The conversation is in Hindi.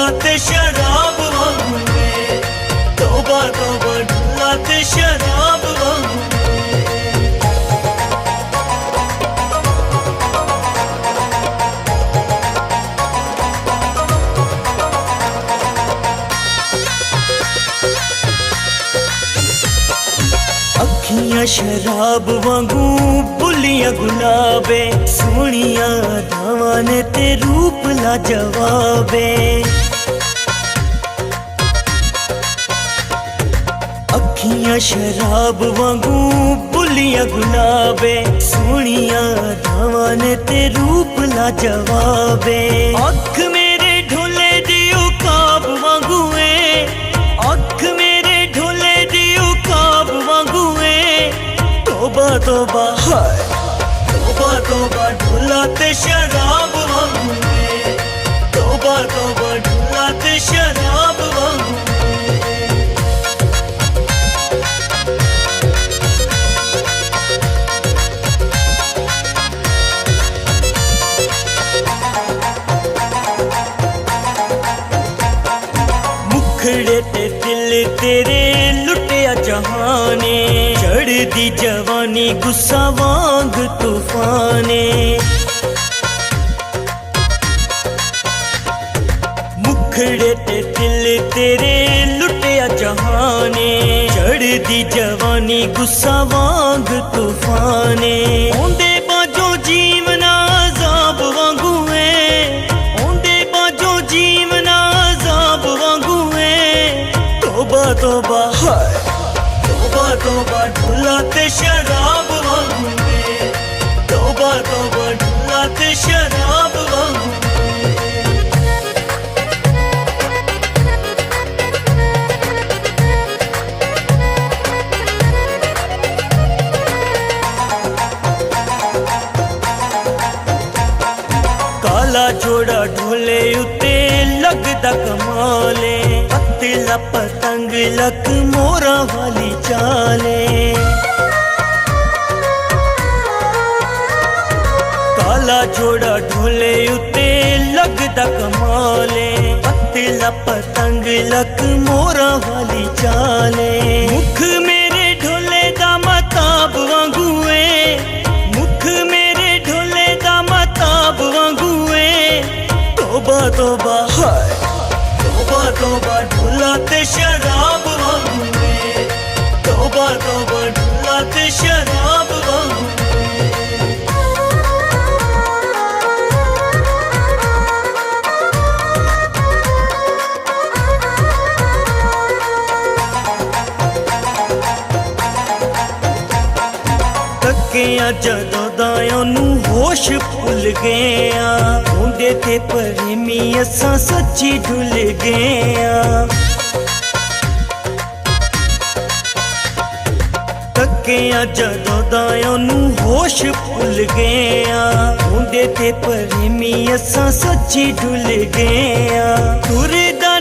ढुला ते शराब वांगू वे, तौबा तौबा ढुला ते शराब वांगू अखियां शराब वांगू बुलियां गुलाबे, सोनिया धावा ने ते रूप लाजवाबे। अखियां शराब वांगू बुलियां गुलाबे, सोनिया धावा ने ते रूप लाजवाबे। अख मेरे ढोले दी उकाब वांगू ए, अख मेरे ढोले दी उकाब वांगू ए। तौबा तौबा हाय, तौबा तौबा ढुला ते शराब वांगू ए, तौबा तौबा ढुला ते शराब वांगू। मुखड़े ते दिल तेरे लुटिया जहाने, चढ़दी जवानी गुस्सा वांग तूफाने। मुखड़े ते दिल तेरे लुटिया जहाने, चढ़दी जवानी गुस्सा वांग तूफाने। ओंदे बाजो जीवना अजाब वांगू है, ओंदे बाजो जीवना अजाब वांगू है। तौबा तौबा हाय, तौबा तौबा ढुला ते शराब वांगू वे, तौबा तौबा ढुला ते शराब वांगू। काला जोड़ा ढोले उत्ते लगदा कमाले, पतला पतंग लक मोरा वाली चाले। काला जोड़ा ढोले उत्ते लगदा कमाले, पतला पतंग लक मोरा वाली चाले। मुख मेरे ढोले दा मताब वांगू ए, मुख मेरे ढोले दा मताब वांगू ए। तौबा तौबा हाय, तौबा तौबा ढुला ते शराब वांगू वे, तौबा तौबा ढुला ते शराब वांगू। तकिया जदों दा ओनू होश भुल गया, होंदे ते प्रेमी असां सच्ची ढुल गया। तकिया जदों दा ओनू होश भुल गया, होंदे ते प्रेमी असां सच्ची ढुल गया। तुरदा